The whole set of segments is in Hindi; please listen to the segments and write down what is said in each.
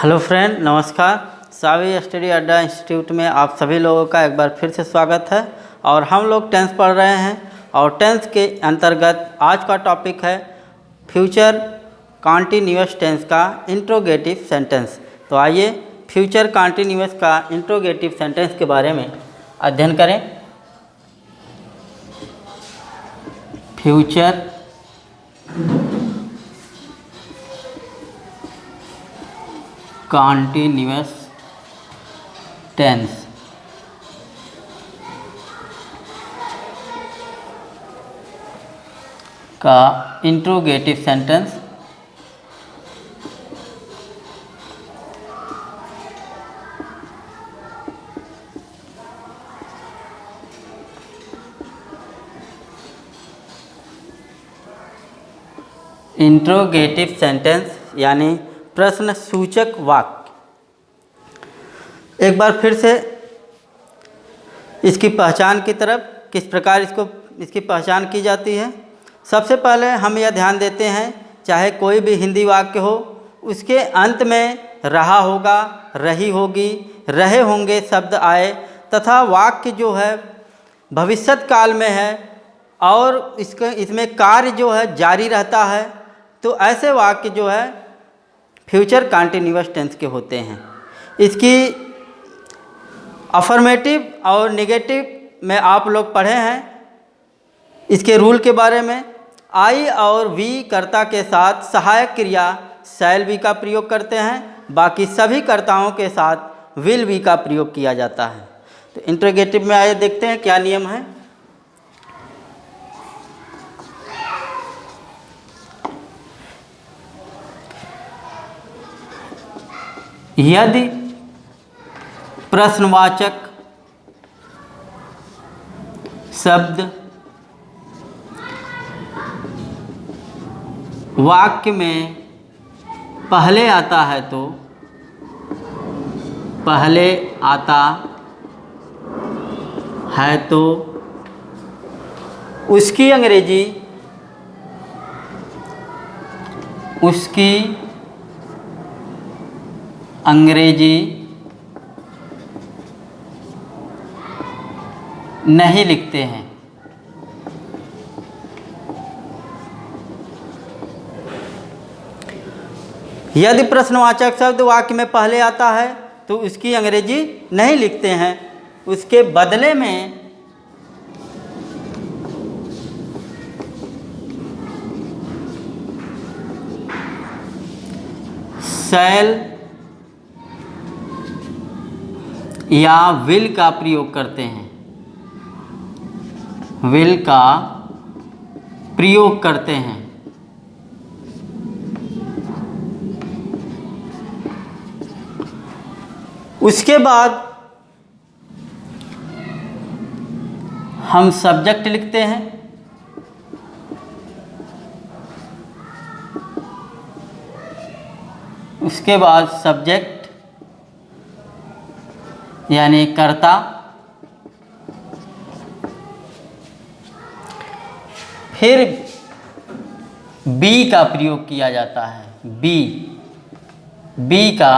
हेलो फ्रेंड, नमस्कार। सावी स्टडी अड्डा इंस्टीट्यूट में आप सभी लोगों का एक बार फिर से स्वागत है। और हम लोग टेंस पढ़ रहे हैं और टेंस के अंतर्गत आज का टॉपिक है फ्यूचर कॉन्टिन्यूअस टेंस का इंट्रोगेटिव सेंटेंस। तो आइए फ्यूचर कॉन्टिन्यूअस का इंट्रोगेटिव सेंटेंस के बारे में अध्ययन करें। फ्यूचर कॉन्टिन्यूअस टेंस का इंट्रोगेटिव सेंटेंस इंट्रोगेटिव सेंटेंस यानी प्रश्न सूचक वाक्य। एक बार फिर से इसकी पहचान की तरफ किस प्रकार इसकी पहचान की जाती है। सबसे पहले हम यह ध्यान देते हैं, चाहे कोई भी हिंदी वाक्य हो, उसके अंत में रहा होगा, रही होगी, रहे होंगे शब्द आए तथा वाक्य जो है भविष्यत काल में है और इसमें कार्य जो है जारी रहता है, तो ऐसे वाक्य जो है फ्यूचर कॉन्टिन्यूअस टेंस के होते हैं। इसकी अफर्मेटिव और नेगेटिव में आप लोग पढ़े हैं। इसके रूल के बारे में आई और वी कर्ता के साथ सहायक क्रिया शैल बी का प्रयोग करते हैं, बाकी सभी कर्ताओं के साथ विल बी का प्रयोग किया जाता है। तो इंट्रोगेटिव में आइए देखते हैं क्या नियम है। यदि प्रश्नवाचक शब्द वाक्य में पहले आता है तो उसकी अंग्रेजी नहीं लिखते हैं। यदि प्रश्नवाचक शब्द वाक्य में पहले आता है तो उसकी अंग्रेजी नहीं लिखते हैं, उसके बदले में शैल या विल का प्रयोग करते हैं। उसके बाद हम सब्जेक्ट लिखते हैं। उसके बाद सब्जेक्ट यानी कर्ता, फिर बी का प्रयोग किया जाता है। बी का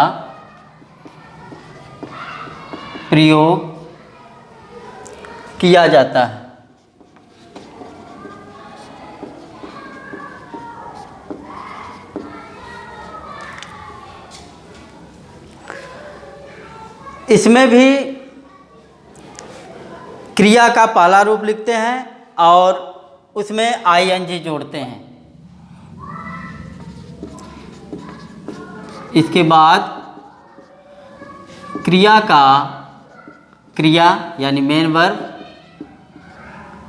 प्रयोग किया जाता है। इसमें भी क्रिया का पहला रूप लिखते हैं और उसमें आईएनजी जोड़ते हैं। इसके बाद क्रिया यानी मेन वर्ब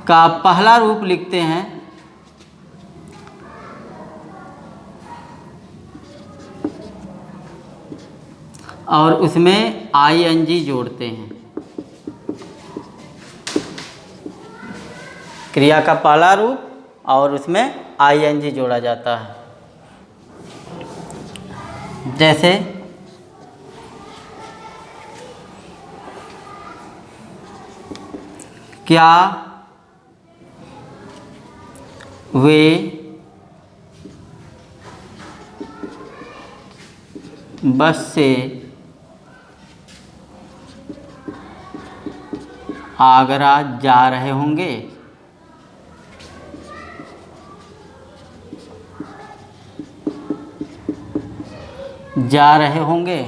का पहला रूप लिखते हैं और उसमें आईएनजी जोड़ते हैं। क्रिया का पहला रूप और उसमें आईएनजी जोड़ा जाता है। जैसे क्या वे बस से आगरा जा रहे होंगे। जा रहे होंगे।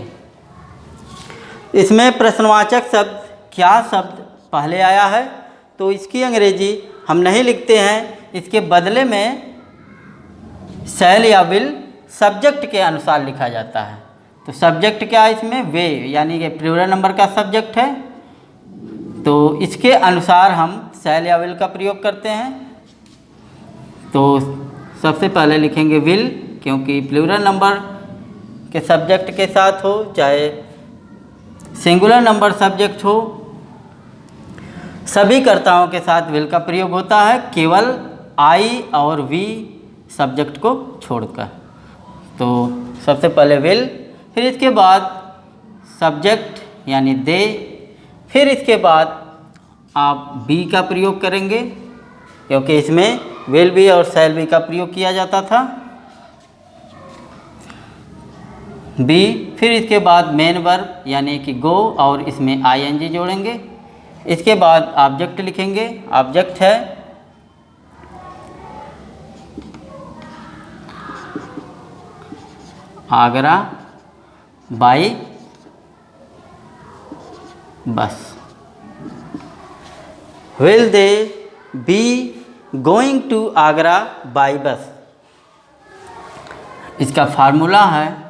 इसमें प्रश्नवाचक शब्द क्या शब्द पहले आया है, तो इसकी अंग्रेजी हम नहीं लिखते हैं, इसके बदले में शैल या विल सब्जेक्ट के अनुसार लिखा जाता है। तो सब्जेक्ट क्या है इसमें, वे, यानी कि प्लूरल नंबर का सब्जेक्ट है, तो इसके अनुसार हम शैल या विल का प्रयोग करते हैं। तो सबसे पहले लिखेंगे विल, क्योंकि प्लूरल नंबर के सब्जेक्ट के साथ हो, चाहे सिंगुलर नंबर सब्जेक्ट हो, सभी कर्ताओं के साथ विल का प्रयोग होता है, केवल आई और वी सब्जेक्ट को छोड़कर। तो सबसे पहले विल, फिर इसके बाद सब्जेक्ट यानी दे, फिर इसके बाद आप बी का प्रयोग करेंगे, क्योंकि इसमें विल बी और शैल बी का प्रयोग किया जाता था, बी। फिर इसके बाद मेन वर्ब यानी कि गो, और इसमें आईएनजी जोड़ेंगे। इसके बाद ऑब्जेक्ट लिखेंगे, ऑब्जेक्ट है Agra by bus. Will they be going to Agra by bus. इसका फार्मूला है,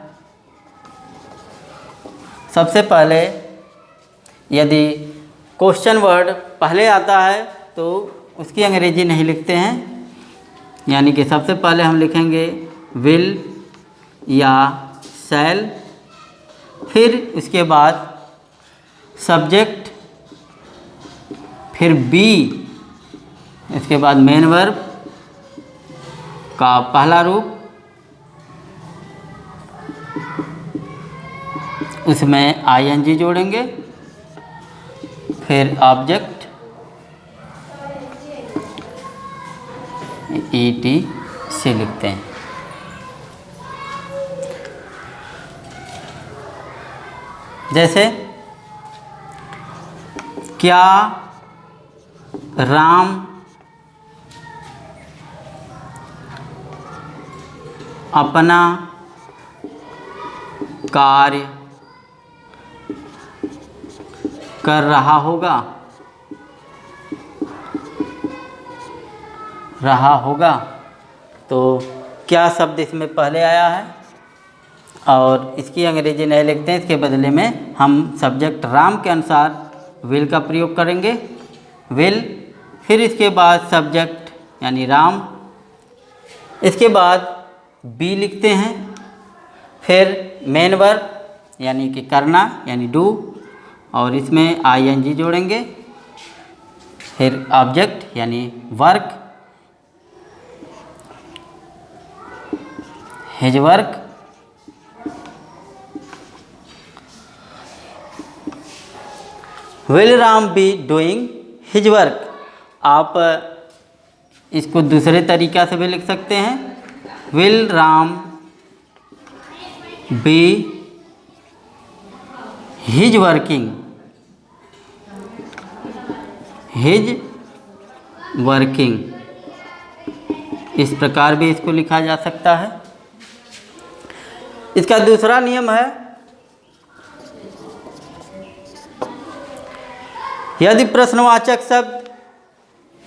सबसे पहले यदि क्वेश्चन वर्ड पहले आता है तो उसकी अंग्रेजी नहीं लिखते हैं, यानी कि सबसे पहले हम लिखेंगे विल या शैल, फिर उसके बाद सब्जेक्ट, फिर बी, इसके बाद मेन वर्ब का पहला रूप, उसमें आईएनजी जोड़ेंगे, फिर ऑब्जेक्ट ईटी से लिखते हैं। जैसे क्या राम अपना कार्य कर रहा होगा, तो क्या शब्द इसमें पहले आया है और इसकी अंग्रेजी नहीं लिखते हैं, इसके बदले में हम सब्जेक्ट राम के अनुसार विल का प्रयोग करेंगे, विल, फिर इसके बाद सब्जेक्ट यानी राम, इसके बाद बी लिखते हैं, फिर मेन वर्ब यानी कि करना यानी डू, और इसमें आईएनजी जोड़ेंगे, फिर ऑब्जेक्ट यानी work, his work, will Ram be doing his work. आप इसको दूसरे तरीक़ा से भी लिख सकते हैं, will Ram be his working, his working, इस प्रकार भी इसको लिखा जा सकता है। इसका दूसरा नियम है, यदि प्रश्नवाचक शब्द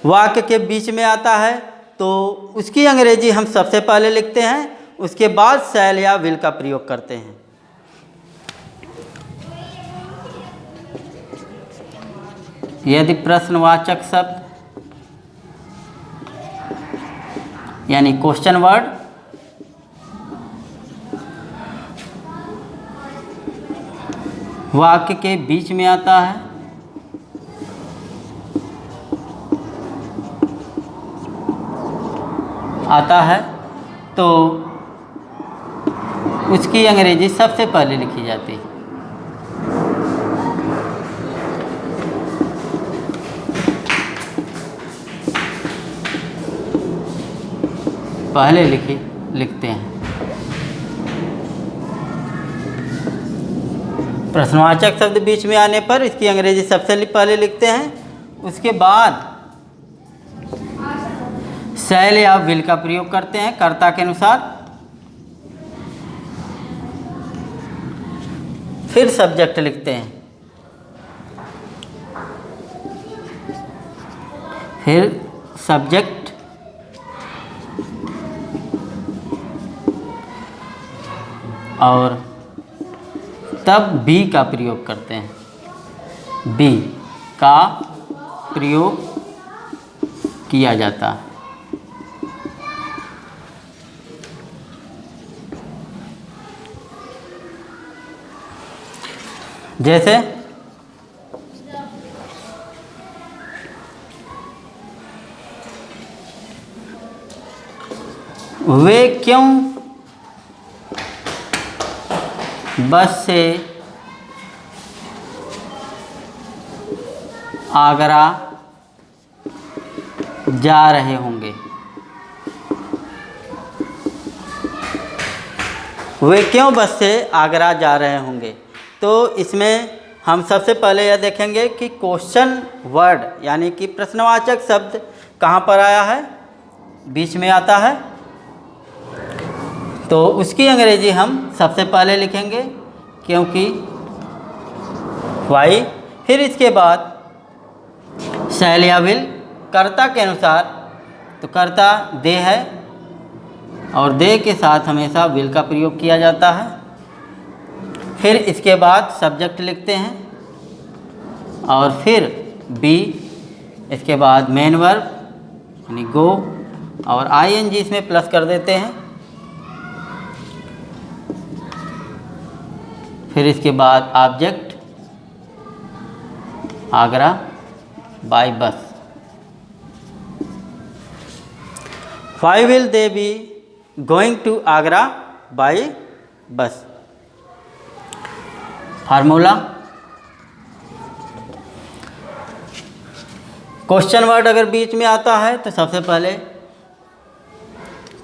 वाक्य के बीच में आता है तो उसकी अंग्रेजी हम सबसे पहले लिखते हैं, उसके बाद शैल या विल का प्रयोग करते हैं। यदि प्रश्नवाचक शब्द यानी क्वेश्चन वर्ड वाक्य के बीच में आता है तो उसकी अंग्रेजी सबसे पहले लिखी जाती है। पहले लिखते हैं। प्रश्नवाचक शब्द बीच में आने पर इसकी अंग्रेजी सबसे पहले लिखते हैं, उसके बाद शैल या विल का प्रयोग करते हैं कर्ता के अनुसार, फिर सब्जेक्ट लिखते हैं, फिर सब्जेक्ट और तब बी का प्रयोग करते हैं, बी का प्रयोग किया जाता है। जैसे वे क्यों बस से आगरा जा रहे होंगे। वे क्यों बस से आगरा जा रहे होंगे। तो इसमें हम सबसे पहले यह देखेंगे कि क्वेश्चन वर्ड यानी कि प्रश्नवाचक शब्द कहाँ पर आया है, बीच में आता है, तो उसकी अंग्रेजी हम सबसे पहले लिखेंगे क्योंकि वाई, फिर इसके बाद शैल या विल कर्ता के अनुसार, तो कर्ता दे है और दे के साथ हमेशा विल का प्रयोग किया जाता है, फिर इसके बाद सब्जेक्ट लिखते हैं और फिर बी, इसके बाद मेन वर्ब यानी गो और आईएनजी इसमें प्लस कर देते हैं, फिर इसके बाद object Agra by bus. Why will they be going to Agra by bus. Formula, question word अगर बीच में आता है तो सबसे पहले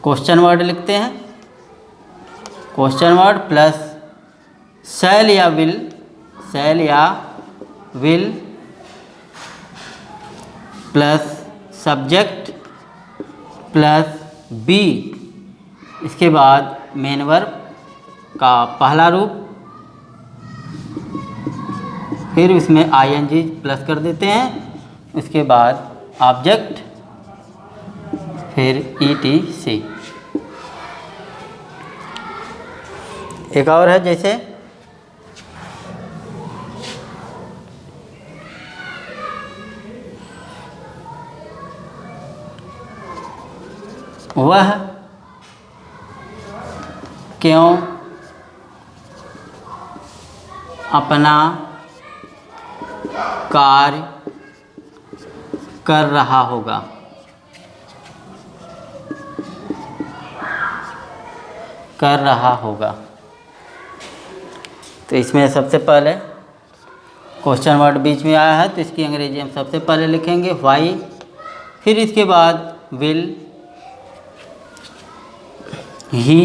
क्वेश्चन वर्ड लिखते हैं, क्वेश्चन वर्ड प्लस शैल या विल, शैल या will plus subject plus be, इसके बाद मेन वर्ब का पहला रूप, फिर उसमें आईएनजी प्लस कर देते हैं, उसके बाद ऑब्जेक्ट, फिर ईटीसी। एक और है जैसे वह क्यों अपना कार्य कर रहा होगा। कर रहा होगा, तो इसमें सबसे पहले क्वेश्चन वर्ड बीच में आया है तो इसकी अंग्रेजी हम सबसे पहले लिखेंगे वाई, फिर इसके बाद विल, ही,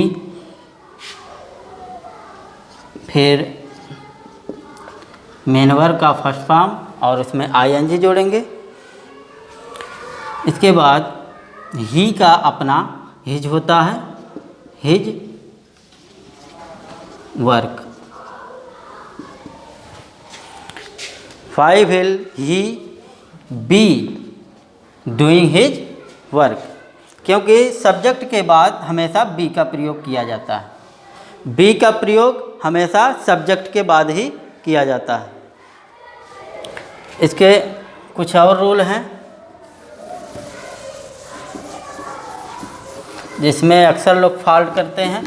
फिर मेन वर्ब का फर्स्ट फॉर्म और उसमें आईएनजी जोड़ेंगे, इसके बाद ही का अपना हिज होता है, his work. Why will he be doing his work। क्योंकि सब्जेक्ट के बाद हमेशा बी का प्रयोग किया जाता है, बी का प्रयोग हमेशा सब्जेक्ट के बाद ही किया जाता है। इसके कुछ और रूल हैं जिसमें अक्सर लोग फॉल्ट करते हैं।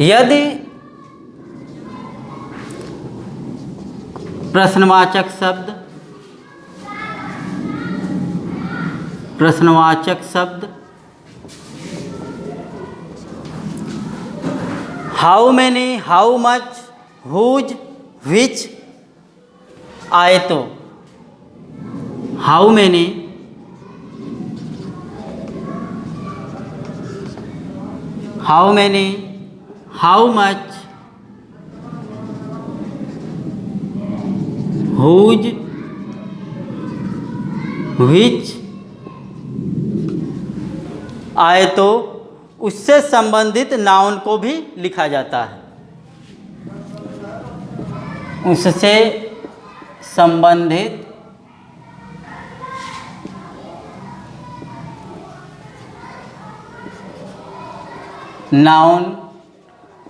यदि प्रश्नवाचक शब्द how many, how much, whose, which आए तो how many, how many, how much, whose, which आए तो उससे संबंधित नाउन को भी लिखा जाता है। उससे संबंधित नाउन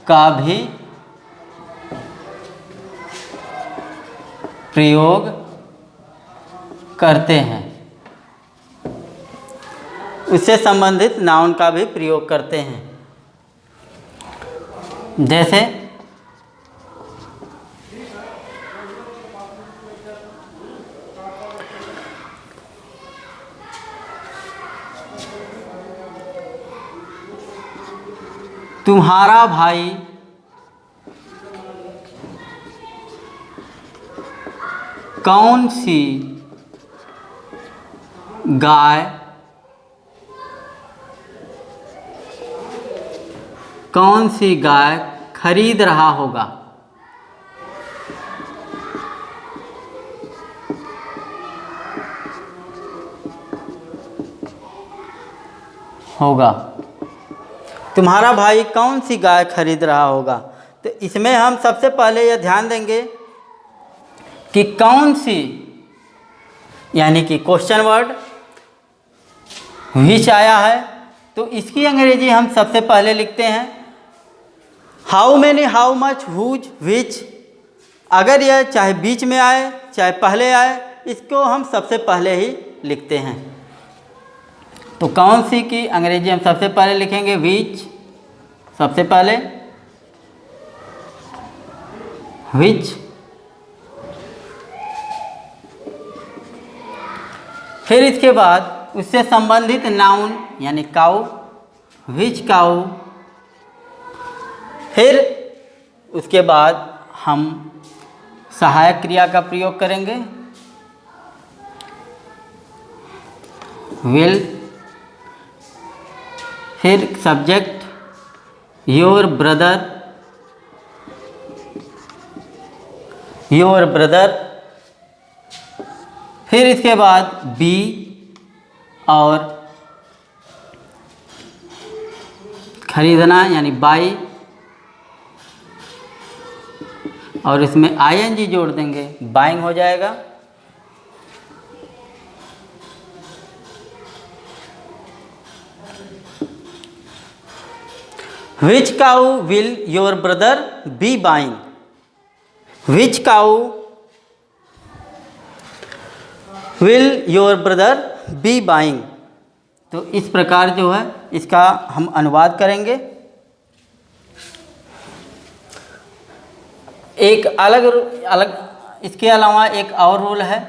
का भी प्रयोग करते हैं। उससे संबंधित नाउन का भी प्रयोग करते हैं। जैसे तुम्हारा भाई कौन सी गाय खरीद रहा होगा। तुम्हारा भाई कौन सी गाय खरीद रहा होगा। तो इसमें हम सबसे पहले यह ध्यान देंगे कि कौन सी, यानी कि क्वेश्चन वर्ड विच आया है, तो इसकी अंग्रेजी हम सबसे पहले लिखते हैं how many, how much, whose, which. अगर यह चाहे बीच में आए चाहे पहले आए, इसको हम सबसे पहले ही लिखते हैं। तो कौन सी की अंग्रेजी हम सबसे पहले लिखेंगे विच, सबसे पहले विच। फिर इसके बाद उससे संबंधित नाउन यानी काऊ, विच काऊ। फिर उसके बाद हम सहायक क्रिया का प्रयोग करेंगे विल। फिर subject your brother, your brother. फिर इसके बाद बी और खरीदना यानी बाई, और इसमें आईएनजी जोड़ देंगे, बाइंग हो जाएगा। Which cow will your brother be buying, which cow will your brother be buying. तो इस प्रकार जो है इसका हम अनुवाद करेंगे। एक अलग इसके अलावा एक और रूल है,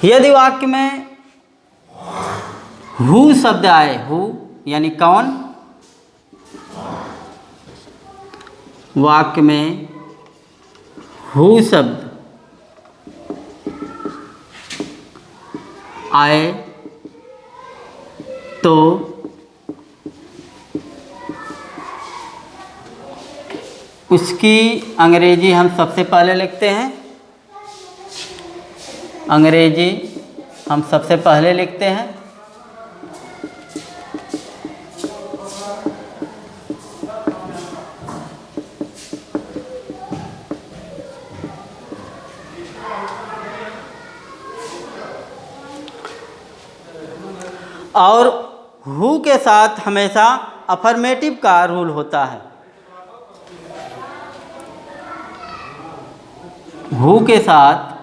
यदि वाक्य में हु शब्द आए, हु यानी कौन, वाक्य में हु शब्द आए तो उसकी अंग्रेजी हम सबसे पहले लिखते हैं, अंग्रेजी हम सबसे पहले लिखते हैं। और हु के साथ हमेशा अफर्मेटिव का रूल होता है। हु के साथ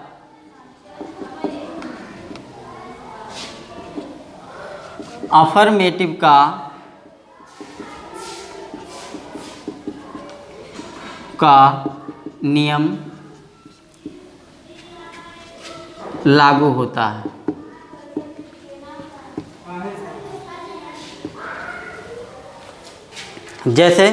अफर्मेटिव का नियम लागू होता है। जैसे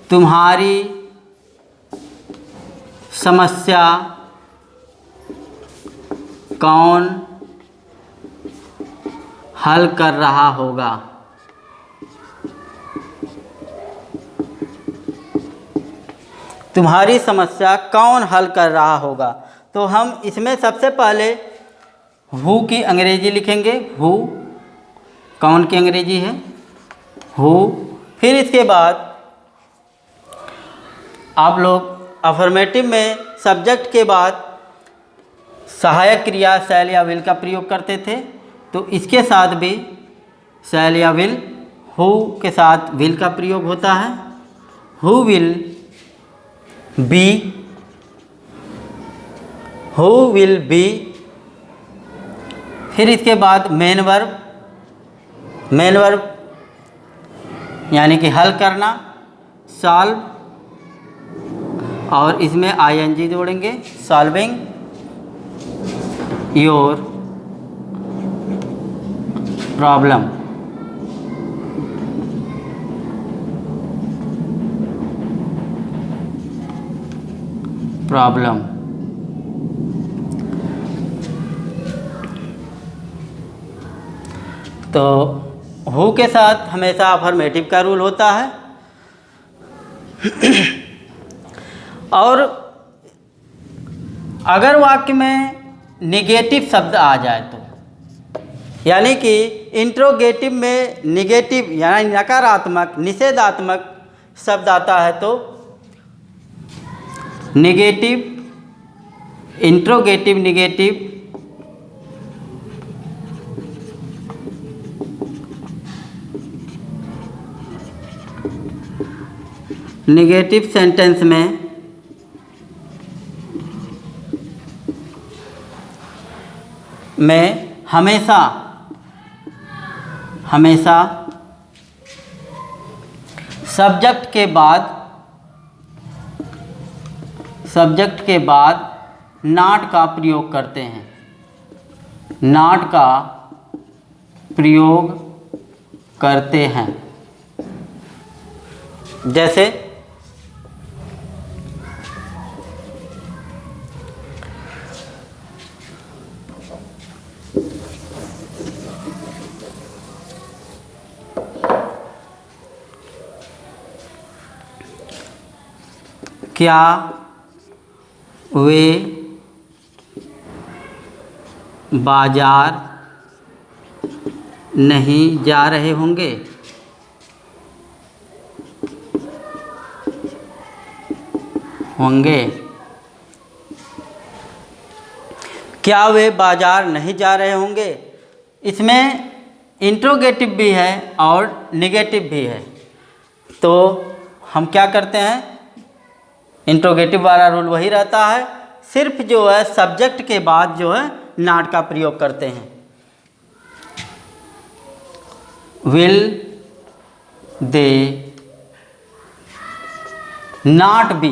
तुम्हारी समस्या कौन हल कर रहा होगा। तुम्हारी समस्या कौन हल कर रहा होगा। तो हम इसमें सबसे पहले हु की अंग्रेजी लिखेंगे। हु कौन की अंग्रेजी है, हु। फिर इसके बाद आप लोग अफर्मेटिव में सब्जेक्ट के बाद सहायक क्रिया शैल या विल का प्रयोग करते थे, तो इसके साथ भी शैल या विल, हु के साथ विल का प्रयोग होता है। Who will be, who will be. फिर इसके बाद मेन वर्ब, मेन वर्ब यानी कि हल करना, सॉल्व, और इसमें आईएनजी जोड़ेंगे, सॉल्विंग योर प्रॉब्लम। प्रॉब्लम तो हु के साथ हमेशा अफर्मेटिव का रूल होता है। और अगर वाक्य में निगेटिव शब्द आ जाए तो, यानी कि इंट्रोगेटिव में निगेटिव यानी नकारात्मक, निषेधात्मक शब्द आता है तो negative, interrogative negative, negative sentence में हमेशा हमेशा सब्जेक्ट के बाद नॉट का प्रयोग करते हैं। नॉट का प्रयोग करते हैं। जैसे क्या वे बाजार नहीं जा रहे होंगे। क्या वे बाजार नहीं जा रहे होंगे। इसमें इंट्रोगेटिव भी है और निगेटिव भी है, तो हम क्या करते हैं, इंट्रोगेटिव वाला रूल वही रहता है, सिर्फ जो है सब्जेक्ट के बाद जो है नॉट का प्रयोग करते हैं। Will they not B,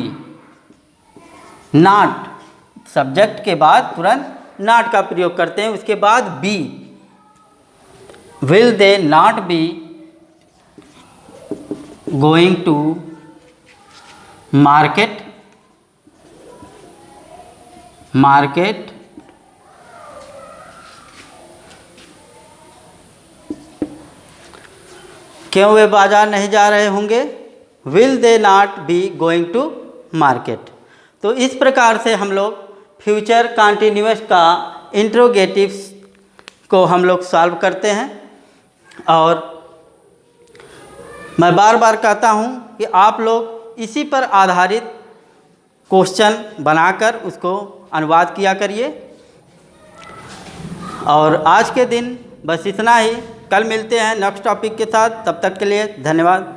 not subject के बाद तुरंत नॉट का प्रयोग करते हैं, उसके बाद be. Will they not be going to market, market क्यों वे बाजार नहीं जा रहे होंगे। Will they not be going to market. तो इस प्रकार से हम लोग फ्यूचर कॉन्टिन्यूअस का इंट्रोगेटिव्स को हम लोग सॉल्व करते हैं। और मैं बार बार कहता हूँ कि आप लोग इसी पर आधारित क्वेश्चन बनाकर उसको अनुवाद किया करिए। और आज के दिन बस इतना ही। कल मिलते हैं नेक्स्ट टॉपिक के साथ। तब तक के लिए धन्यवाद।